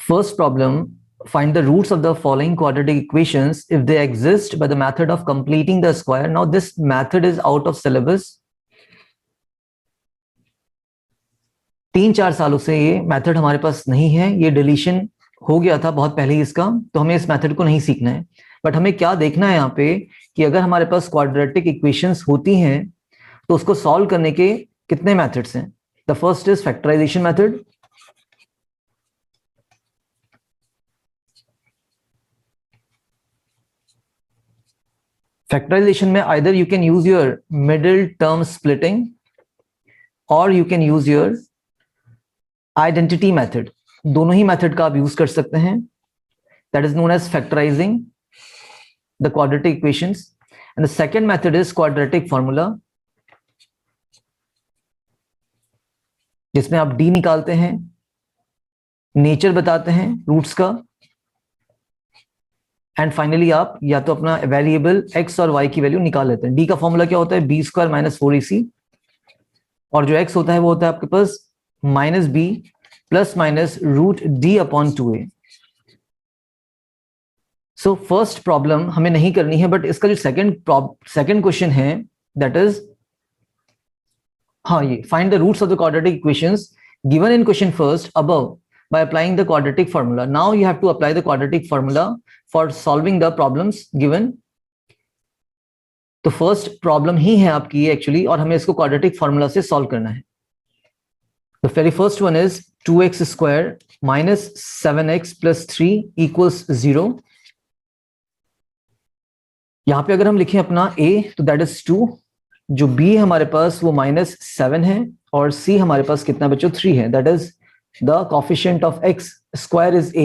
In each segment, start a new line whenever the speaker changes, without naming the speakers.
First problem, find the roots of the following quadratic equations if they exist by the method of completing the square. Now this method is out of syllabus. 3-4 सालों से ये method हमारे पास नहीं है, ये deletion हो गया था बहुत पहले ही इसका, तो हमें इस मेथड को नहीं सीखना है। बट हमें क्या देखना है यहाँ पे कि अगर हमारे पास क्वाड्रेटिक इक्वेशंस होती हैं तो उसको सॉल्व करने के कितने मेथड्स हैं। The first is factorisation method, factorisation में either you can use your middle term splitting or you can use your identity method. दोनों ही मेथड का आप यूज कर सकते हैं. That is known as factorizing the quadratic equations. And the second method is quadratic formula, जिसमें आप d निकालते हैं, नेचर बताते हैं रूट्स का, एंड फाइनली आप या तो अपना वेरिएबल x और y की वैल्यू निकाल लेते हैं. d का फॉर्मूला क्या होता है, b स्क्वायर माइनस 4ac, और जो x होता है वो होता है आपके पास minus b plus minus root d upon 2a. So first problem हमें नहीं करनी है, बट इसका जो सेकंड क्वेश्चन है दैट इज, हाँ, ये find the roots of the quadratic equations given in question first above by applying the quadratic formula. Now you have to apply the quadratic formula for solving the problems given. तो first problem ही है आपकी ये actually, और हमें इसको quadratic formula से solve करना है. The very first one is 2x square minus 7x plus 3 equals 0. यहां पे अगर हम लिखें अपना a तो दैट इज 2, जो b है हमारे पास वो माइनस 7 है, और c हमारे पास कितना बच्चों 3 है. That is the coefficient of x square is a.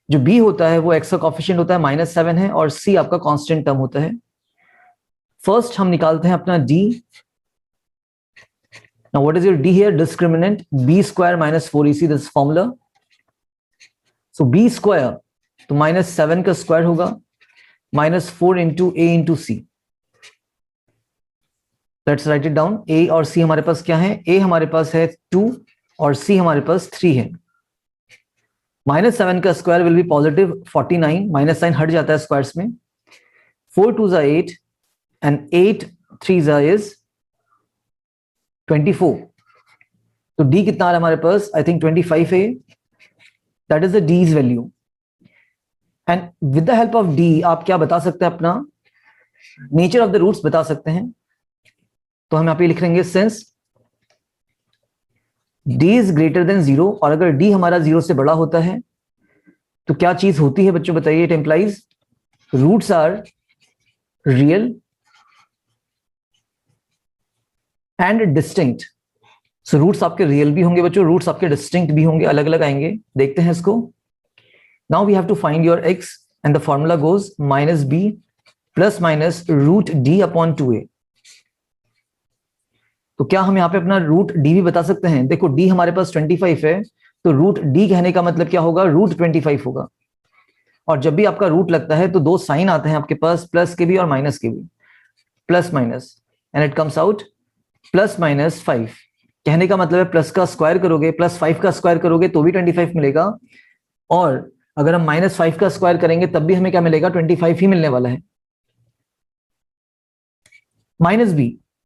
जो b होता है वो x का coefficient होता है माइनस 7 है, और c आपका कांस्टेंट टर्म होता है. फर्स्ट हम निकालते हैं अपना d. Now what is your d here? Discriminant b square minus 4ac, this formula. So b square तो माइनस 7 का स्क्वायर होगा minus 4 into a into c. Let's write it down. a और c हमारे पास क्या है, a हमारे पास है 2 और c हमारे पास 3 है. माइनस 7 का square will be positive 49, minus sign हट जाता है स्क्वायर्स में. 4 2 जा 8 एंड 8 3 जा इज 24. तो d कितना आ रहा है हमारे पास, आई थिंक 25 है. That is the d's value. And with the help of d आप क्या बता सकते हैं, अपना नेचर ऑफ द रूट्स बता सकते हैं. तो हम यहाँ पे लिख लेंगे since d is greater than 0, और अगर d हमारा 0 से बड़ा होता है तो क्या चीज होती है बच्चों बताइए. It implies roots are real and distinct. So roots आपके रियल भी होंगे बच्चों, रूट्स आपके डिस्टिंक्ट भी होंगे, अलग अलग आएंगे. देखते हैं इसको. Now we have to find your x and the formula goes minus b plus minus root d upon 2a. तो क्या हम यहाँ पे अपना रूट d भी बता सकते हैं. देखो d हमारे पास 25 है, तो रूट d कहने का मतलब क्या होगा, रूट 25 होगा. और जब भी आपका रूट लगता है तो दो साइन आते हैं आपके पास, प्लस के भी और माइनस के भी, plus minus, and it comes out plus minus 5. कहने का मतलब है प्लस का स्क्वायर करोगे, प्लस 5 का स्क्वायर करोगे तो भी 25 मिलेगा, और अगर हम माइनस 5 का स्क्वायर करेंगे तब भी हमें क्या मिलेगा, 25 ही मिलने वाला है. माइनस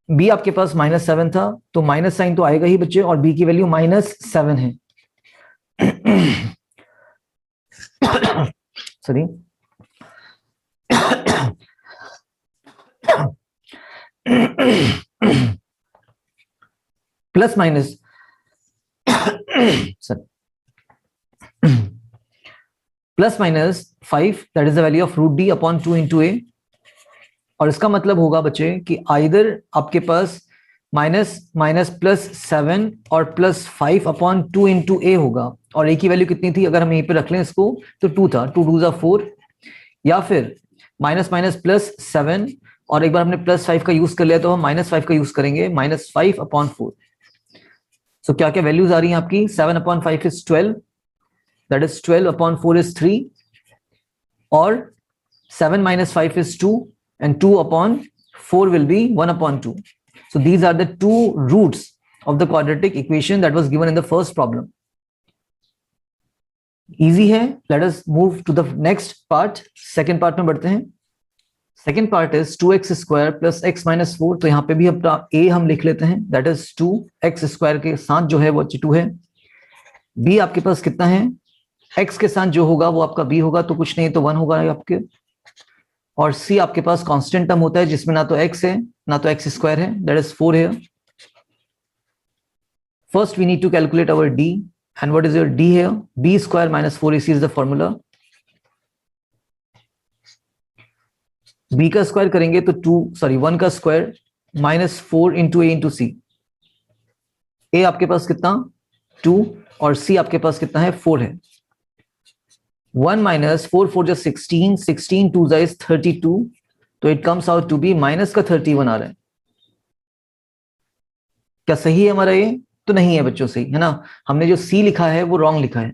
b आपके पास माइनस 7 था, तो माइनस साइन तो आएगा ही बच्चे, और b की वैल्यू माइनस 7 है. Sorry. Plus minus plus minus 5, that is the value of root d upon 2 into a. और इसका मतलब होगा बच्चे कि आइदर आपके पास माइनस माइनस प्लस 7 और प्लस 5 अपॉन 2 इंटू a होगा, और a की वैल्यू कितनी थी, अगर हम यहीं पे रख लें इसको तो 2 था, 2 2 जा 4, या फिर माइनस माइनस प्लस 7, और एक बार हमने प्लस 5 का यूज कर लिया तो हम माइनस 5 का यूज करेंगे, माइनस 5 अपॉन 4. सो क्या क्या वैल्यूज आ रही हैं आपकी, 7 upon 5 is 12, that is 12 upon 4 is 3, और 7 minus 5 is 2, and 2 upon 4 will be 1 upon 2. So these are the two roots of the quadratic equation that was given in the first problem. Easy है. Let us move to the next part. Second part में बढ़ते हैं. Second part is 2x square plus x minus 4. तो यहाँ पे भी अपना a हम लिख लेते हैं, दैट इज 2x स्क्वायर के साथ जो है वो 2 है. b आपके पास कितना है, x के साथ जो होगा वो आपका b होगा, तो कुछ नहीं तो 1 होगा आपके. और c आपके पास कांस्टेंट टर्म होता है जिसमें ना तो x है ना तो x स्क्वायर है, दैट इज 4 है. First we need to calculate our d, and what is your d here? b square minus 4ac is the formula. b का स्क्वायर करेंगे तो 1 का स्क्वायर माइनस 4 इंटू ए इंटू सी. ए आपके पास कितना 2 और सी आपके पास कितना है 4 है. 1 माइनस 4 4 जो 16, 16 2 इज 32, तो it comes out to be minus का 31 आ रहा है. क्या सही है हमारा ये? तो नहीं है बच्चों, सही है ना. हमने जो सी लिखा है वो रॉन्ग लिखा है.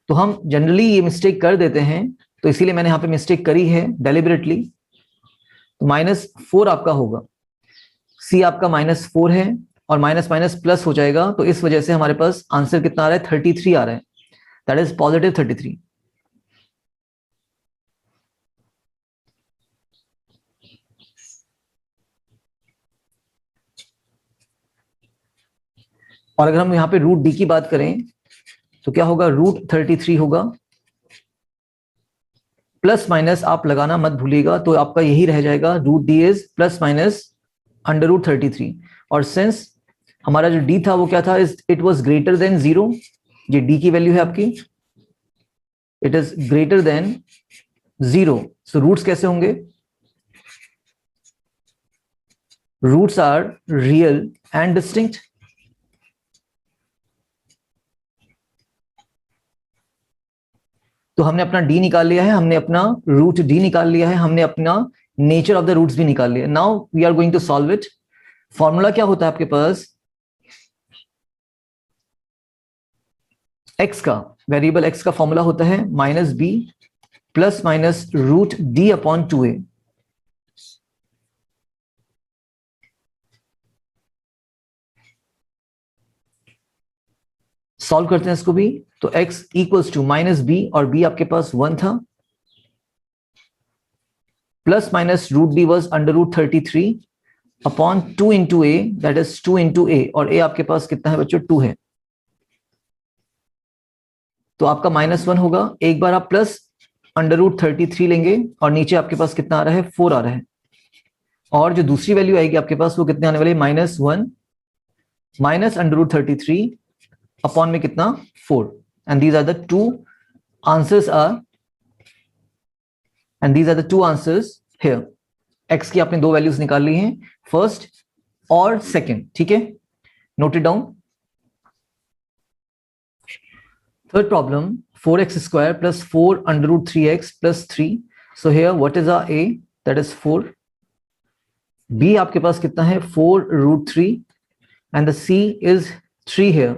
तो हम जनरली ये मिस्टेक कर देते हैं, तो इसीलिए मैंने यहाँ पे मिस्टेक करी है डेलिबरेटली. तो -4 आपका होगा, सी आपका -4 है और माइनस माइनस प्लस हो जाएगा, तो इस वजह से हमारे पास आंसर कितना आ रहा है 33 आ रहा है, दैट इज पॉजिटिव 33. और अगर हम यहाँ पे रूट डी की बात करें तो क्या होगा, रूट 33 होगा. प्लस माइनस आप लगाना मत भूलिएगा, तो आपका यही रह जाएगा, root D is plus minus under root 33. और सिंस हमारा जो डी था वो क्या था, इट वाज ग्रेटर देन 0. ये डी की वैल्यू है आपकी, it is greater than 0. So roots कैसे होंगे, roots are real and distinct. तो हमने अपना डी निकाल लिया है, हमने अपना रूट डी निकाल लिया है, हमने अपना नेचर ऑफ द रूट्स भी निकाल लिया. Now we are going to solve it. Formula क्या होता है आपके पास, x का, वेरिएबल x का फॉर्मूला होता है -b plus minus root d upon 2a. Solve करते हैं इसको भी. तो x इक्वल्स टू -b और b आपके पास 1 था, plus minus root d was under root 33 upon 2 into a, that is 2 into a. और a आपके पास कितना है बच्चों, 2 है. तो आपका -1 होगा. एक बार आप प्लस अंडर रूट 33 लेंगे और नीचे आपके पास कितना आ रहा है 4 आ रहा है. और जो दूसरी वैल्यू आएगी आपके पास वो कितने आने वाले, -1 माइनस अंडर रूट 33 अपॉन में कितना 4. And these are the two answers here. x की आपने 2 वैल्यूज निकाल ली हैं, फर्स्ट और सेकंड. ठीक है, note it down. Third problem, 4x square plus 4 under root 3x plus 3. So here what is our a, that is 4. b आपके पास कितना है 4 root 3 and the c is 3 here.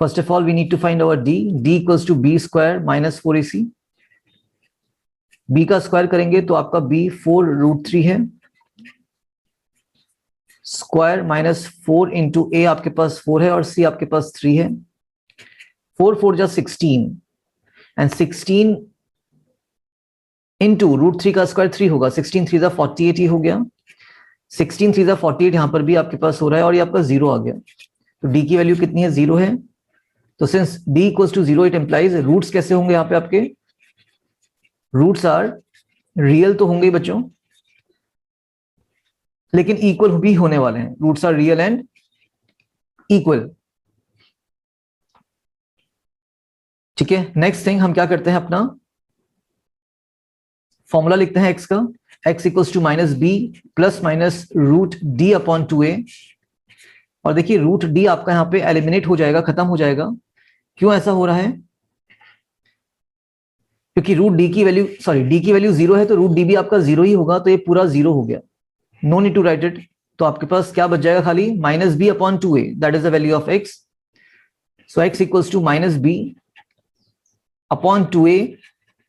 First of all we need to find our d. d equals to b square minus 4ac. b का square करेंगे तो आपका b 4 root 3 है, square minus 4 into a आपके पास 4 है और c आपके पास 3 है. 4 4 जा 16 एंड 16 इंटू रूट 3 का स्क्वायर 3 होगा. 16 3 जा 48 ही हो गया. 16 3 जा 48 यहां पर भी आपके पास हो रहा है और ये आपका 0 आ गया. तो d की वैल्यू कितनी है, 0 है. तो since d equals to 0 it implies roots कैसे होंगे यहाँ पे आपके, रूट्स आर रियल तो होंगे बच्चों, लेकिन इक्वल भी होने वाले हैं. Roots are real and equal. ठीक है, नेक्स्ट थिंग हम क्या करते हैं, अपना फॉर्मूला लिखते हैं x का. x equals to -b plus minus root d upon 2a. और देखिए रूट d आपका यहाँ पे एलिमिनेट हो जाएगा, खत्म हो जाएगा. क्यों ऐसा हो रहा है, क्योंकि रूट d की वैल्यू d की वैल्यू 0 है, तो रूट d भी आपका 0 ही होगा. तो ये पूरा 0 हो गया, no need to write it. तो आपके पास क्या बच जाएगा, खाली -b upon 2a, that is the value of x. So x equals to -b upon 2a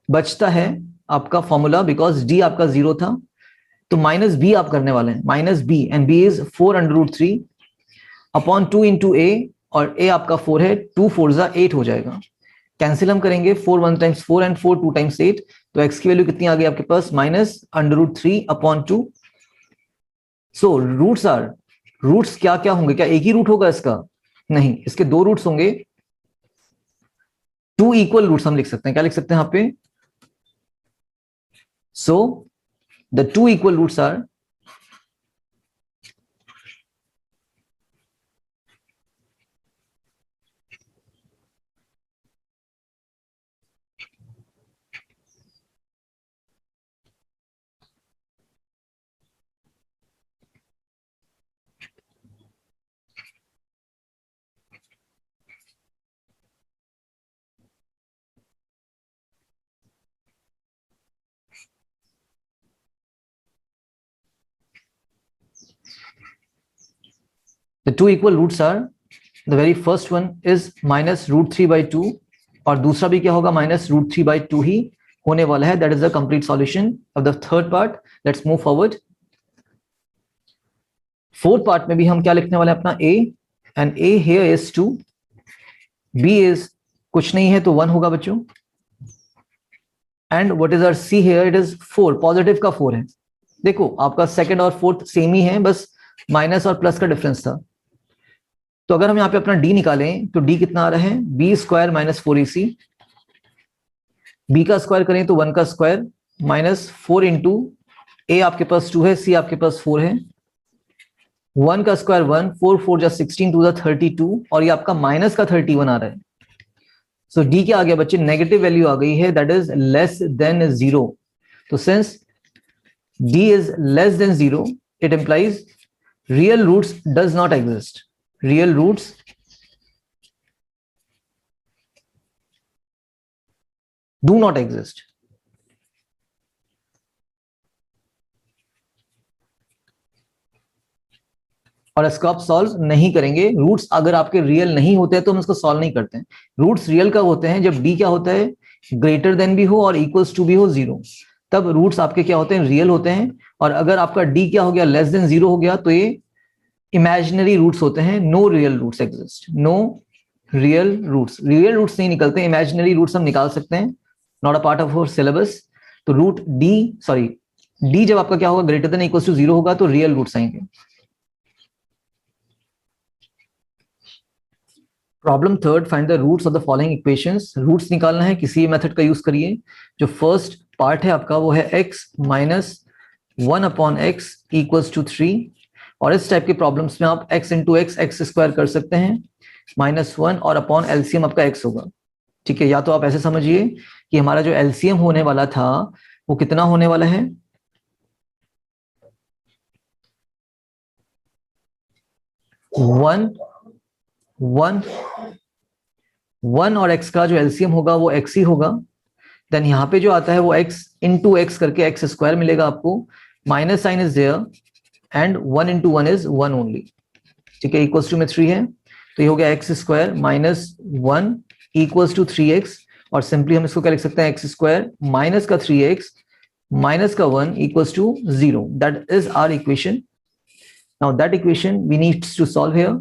बचता है आपका फॉर्मूला, बिकॉज d आपका 0 था. तो -b आप करने वाले हैं, -b and b is 4 under root 3 upon 2 into a, और a आपका 4 है, 2 4 जा 8 हो जाएगा. कैंसिल हम करेंगे, 4 1 टाइम्स 4 एंड 4 2 टाइम्स 8, तो x की वैल्यू कितनी आ गई आपके पास -√3/2। सो रूट्स क्या क्या होंगे? क्या एक ही रूट होगा इसका? नहीं, इसके दो रूट्स होंगे, टू इक्वल रूट्स हम लिख सकते हैं। क्या लिख सकते हैं यहाँ पे? So the two equal roots are the two equal roots are, the very first one is -√3/2, और दूसरा भी क्या होगा? -√3/2 ही होने वाला है। That is the complete solution of the third part. Let's move forward. Fourth part में भी हम क्या लिखने वाले हैं? अपना a, and a here is 2, b is कुछ नहीं है तो 1 होगा बच्चों, and what is our c here? It is 4, positive का 4 है। देखो आपका सेकंड और फोर्थ सेम ही है, बस माइनस और प्लस का डिफरेंस था। तो अगर हम यहाँ पे अपना d निकालें तो d कितना आ रहा है? b² - 4ac, b का स्क्वायर करें तो 1 का स्क्वायर -4 इंटू a आपके पास 2 है, c आपके पास 4 है, 1 का स्क्वायर 1, 4 4 जा 16 2 32, और ये आपका माइनस का 31 आ रहा है। सो d क्या आ गया बच्चे? नेगेटिव वैल्यू आ गई है, दैट इज लेस देन 0। तो since d is less than 0, it implies real roots does not exist. Real roots do not exist. और इसको आप सॉल्व नहीं करेंगे। रूट्स अगर आपके रियल नहीं होते हैं तो हम इसको सॉल्व नहीं करते हैं। रूट्स रियल कब होते हैं? जब d क्या होता है? ग्रेटर देन भी हो और इक्वल्स टू भी हो 0, तब रूट्स आपके क्या होते हैं? रियल होते हैं। और अगर आपका d क्या हो गया? लेस देन 0 हो गया, तो ये इमेजिनरी रूट्स होते हैं। No real roots exist, no real roots. Real roots नहीं निकलते, इमेजिनरी रूट्स हम निकाल सकते हैं, not a part of our syllabus. तो रूट d जब आपका क्या होगा? ग्रेटर देन इक्वल्स टू 0 होगा, तो रियल रूट्स आएंगे। Problem third, find the roots of the following equations. Roots निकालना है, किसी मेथड का यूज करिए। जो फर्स्ट पार्ट है आपका वो है x - 1/x = 3, और इस टाइप के प्रॉब्लम्स में आप x इंटू एक्स स्क्वायर कर सकते हैं, -1 और अपॉन एलसीएम आपका x होगा। ठीक है, या तो आप ऐसे समझिए कि हमारा जो एलसीएम होने वाला था वो कितना होने वाला है? 1 1 और x का जो एलसीएम होगा वो x ही होगा। देन यहाँ पे जो आता है वो x इंटू एक्स करके एक्स स्क्वायर मिलेगा आपको, minus sign is there, and 1 into 1 is 1 only. ठीक है, इक्वल्स टू में 3 है, तो ये हो गया x² - 1 = 3x, और सिंपली हम इसको क्या लिख सकते हैं? x² माइनस का 3x माइनस का 1 = 0। That is our equation. Now that equation we needs to solve here.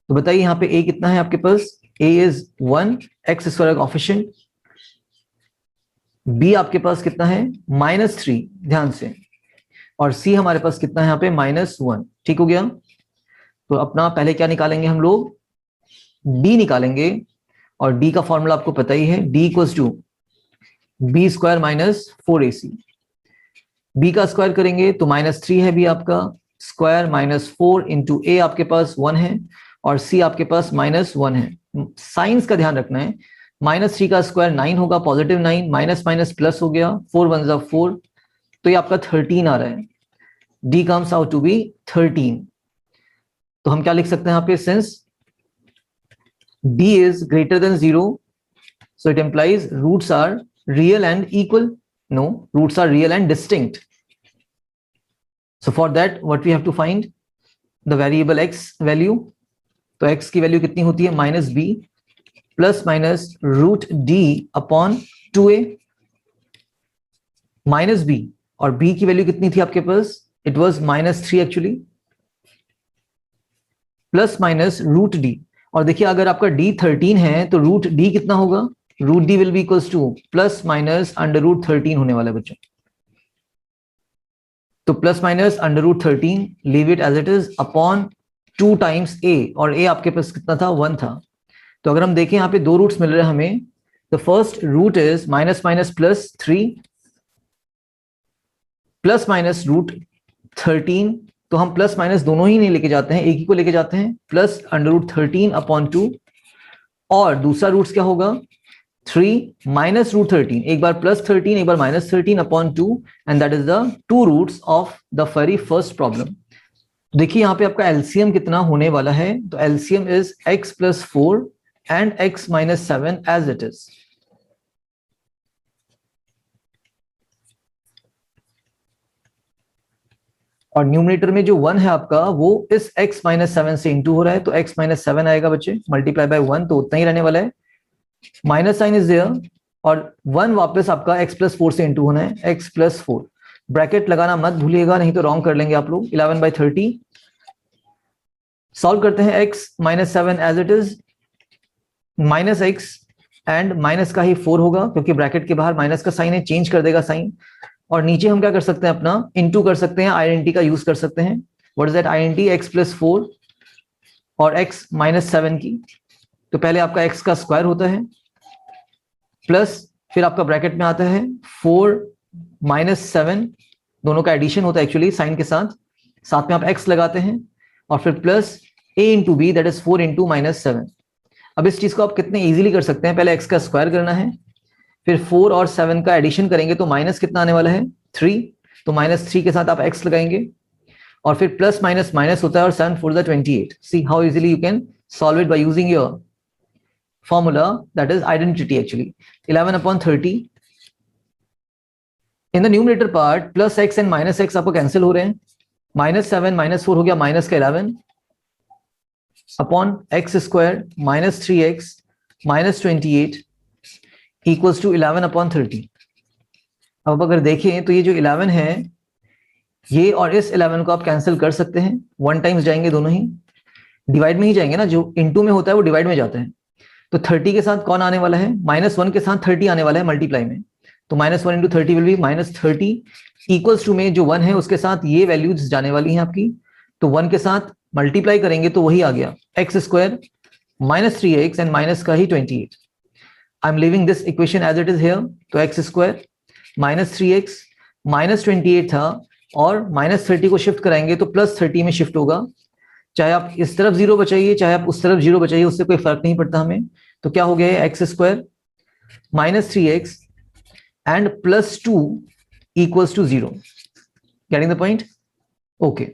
तो बताइए यहाँ पे a कितना है आपके पास? a is 1, x² coefficient, b आपके पास कितना है? -3, ध्यान से, और c हमारे पास कितना है यहाँ पे? -1। ठीक हो गया। तो अपना पहले क्या निकालेंगे हम लोग? d निकालेंगे, और d का फॉर्मूला आपको पता ही है, d = b² - 4ac। b का स्क्वायर करेंगे तो -3 है b आपका, स्क्वायर -4 इंटू a आपके पास 1 है, और c आपके पास -1 है। साइंस का ध्यान रखना है, -3 का स्क्वायर 9 होगा, पॉजिटिव 9, माइनस माइनस प्लस हो गया, 4 1 = 4, तो ये आपका 13 आ रहा है। d comes out to be 13। तो हम क्या लिख सकते हैं यहाँ पे? Since d is greater than 0, so it implies roots are real and equal. No, roots are real and distinct. So for that what we have to find? The variable x value. तो x की value कितनी होती है? -b ± √d/2a, -b, और b की value कितनी थी आपके पास? इट वाज -3 एक्चुअली, ±√d, और देखिए अगर आपका d 13 है तो रूट d कितना होगा, root d will be equals to plus minus under root 13 होने वाला है बच्चों। तो plus minus under root 13, leave it as it is upon 2 times a, और a आपके पास कितना था, 1 था। तो अगर हम देखें यहाँ पे दो रूट्स मिल रहे हैं हमें, the first root is minus minus plus 3 plus minus root 13, तो हम प्लस माइनस दोनों ही नहीं लेके जाते हैं, एक ही को लेके जाते हैं, प्लस अंडर रूट 13 अपॉन 2, और दूसरा रूट्स क्या होगा, 3 माइनस रूट 13, एक बार प्लस 13 एक बार minus 13 upon 2, and that is the two roots of the very first problem. देखिए यहाँ पे आपका एलसीएम कितना होने वाला है, तो LCM is x plus 4 and x minus 7 as it is. और न्यूमरेटर में जो 1 है आपका वो इस x माइनस 7 से इंटू हो रहा है, तो x माइनस 7 आएगा बच्चे, मल्टीप्लाई बाय 1, तो उतना ही रहने वाला है, माइनस साइन इज देयर, और 1 वापस आपका x प्लस 4 से इंटू होना है, x प्लस 4, ब्रैकेट लगाना मत भूलिएगा नहीं तो रॉन्ग कर लेंगे आप लोग। 11/30 सॉल्व करते हैं, x minus 7 as it is, minus x and minus का ही 4 होगा क्योंकि ब्रैकेट के बाहर माइनस का साइन है, चेंज कर देगा साइन, और नीचे हम क्या कर सकते हैं, अपना इनटू कर सकते हैं, आइडेंटिटी का यूज कर सकते हैं। What is that identity, x plus 4 और x माइनस 7 की, तो पहले आपका x का स्क्वायर होता है प्लस फिर आपका ब्रैकेट में आता है 4 माइनस 7, दोनों का एडिशन होता है एक्चुअली साइन के साथ, साथ में आप x लगाते हैं और फिर plus a into b, that is 4 into minus 7। अब इस चीज को आप कितने इजीली कर सकते हैं, पहले x का स्क्वायर करना है, फिर 4 और 7 का एडिशन करेंगे तो माइनस कितना आने वाला है, 3, तो माइनस 3 के साथ आप x लगाएंगे और फिर प्लस माइनस माइनस होता है और 7 4 28। See how easily you can solve it by using your formula, that is identity actually। 11/30 in the numerator part, plus x and minus x आपको कैंसिल हो रहे हैं, माइनस 7 माइनस 4 हो गया माइनस का 11 upon x square minus 3x minus 28 equals to 11/30। अब अगर देखें तो ये जो 11 है ये और इस 11 को आप कैंसिल कर सकते हैं, 1 टाइम्स जाएंगे दोनों ही, डिवाइड में ही जाएंगे ना, जो इनटू में होता है वो डिवाइड में जाता है। तो 30 के साथ कौन आने वाला है, -1 के साथ 30 आने वाला है मल्टीप्लाई में, तो -1 into 30 will be -30 equals to में जो 1 है उसके साथ ये वैल्यूज जाने वाली हैं आपकी, तो 1 के साथ मल्टीप्लाई करेंगे तो वही आ गया x square minus 3x and minus का ही 28। I am living this equation as it is here, तो X square minus 3x minus 28 था और माइनस 30 को शिफ्ट कराएंगे तो प्लस 30 में शिफ्ट होगा, चाहे आप इस तरफ 0 बचाइए चाहे आप उस तरफ 0 बचाइए उससे कोई फर्क नहीं पड़ता हमें। तो क्या हो गया, x square minus 3x and plus 2 equals to 0। Getting the point, okay.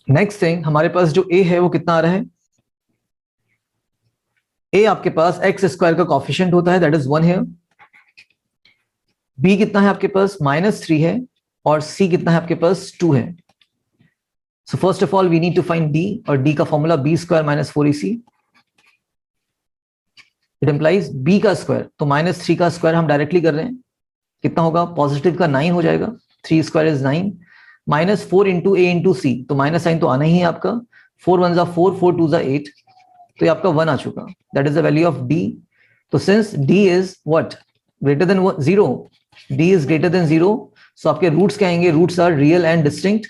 Next thing, हमारे पास जो a है वो कितना आ रहा है, a आपके पास एक्स स्क्वायर का कॉफिशिएंट होता है, दैट इज 1 है, b कितना है आपके पास -3 है, और c कितना है आपके पास 2 है। So first of all we need to find d, और d का formula b square minus 4ac, it implies b का स्क्वायर, तो -3 का स्क्वायर हम डायरेक्टली कर रहे हैं, कितना होगा, पॉजिटिव का 9 हो जाएगा, 3 square is 9, -4 into a into c, तो माइनस साइन तो आना ही है आपका, 4 1 4 4 2 8, तो ये आपका 1 आ चुका, that is the value of d। तो since d is what, greater than 0, d is greater than 0, सो आपके रूट्स क्या आएंगे, roots are real and distinct,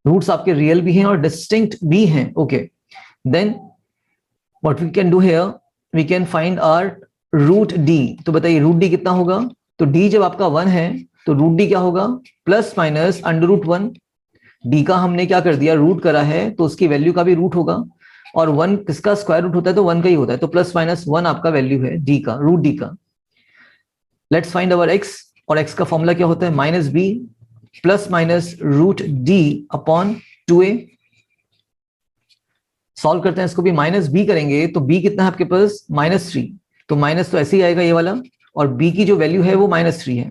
roots आपके रियल भी हैं और डिस्टिंक्ट भी हैं, okay. Then what we can do here, we can find our root d। तो बताइए रूट d कितना होगा, तो d जब आपका 1 है तो रूट d क्या होगा, plus minus under root 1, d का हमने क्या कर दिया, रूट करा है तो उसकी वैल्यू का भी रूट होगा, और 1 किसका स्क्वायर रूट होता है, तो 1 का ही होता है, तो प्लस माइनस 1 आपका वैल्यू है d का, रूट d का। लेट्स फाइंड अवर x, और x का फॉर्मूला क्या होता है, -b plus minus root d upon 2a। Solve करते हैं इसको भी, -b करेंगे तो b कितना है आपके पास, -3, तो माइनस तो ऐसे ही आएगा ये वाला, और b की जो वैल्यू है वो -3 है,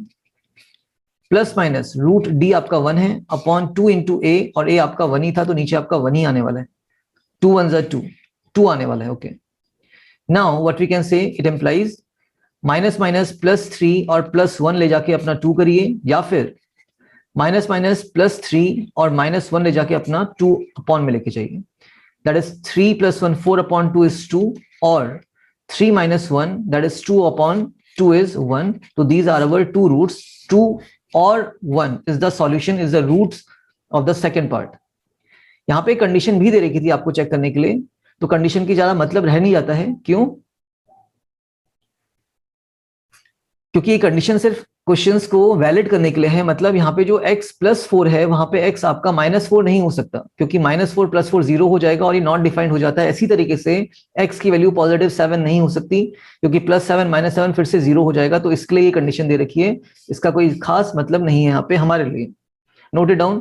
प्लस माइनस रूट d आपका 1 है अपॉन 2 इंटू a, और a आपका 1 ही था तो नीचे आपका 1 ही आने वाला है, 2 1 2 2 आने वाला है, okay. Now what we can say, it implies minus minus +3 और +1 ले जाके अपना 2 करिए, या फिर माइनस माइनस +3 और -1 ले जाके अपना 2 अपॉन में लेके जाइए। दैट इज 3 + 1 4/2 इज 2, और 3 - 1 दैट इज 2/2 इज 1. तो these are our two roots. 2 और 1 is the solution, is the roots of the second part. यहाँ पे कंडीशन भी दे रखी थी आपको चेक करने के लिए, तो कंडीशन की ज्यादा मतलब रह नहीं जाता है. क्यों? क्योंकि ये कंडीशन सिर्फ क्वेश्चंस को वैलिड करने के लिए है. मतलब यहाँ पे जो x + 4 है, वहां पे x आपका -4 नहीं हो सकता, क्योंकि -4 + 4 0 हो जाएगा और ये नॉट डिफाइंड हो जाता है. इसी तरीके से x की वैल्यू +7 नहीं हो सकती, क्योंकि +7 -7 फिर से 0 हो जाएगा. तो इसके लिए ये कंडीशन दे रखी है. इसका कोई खास मतलब नहीं है यहाँ पे हमारे लिए. Note it down.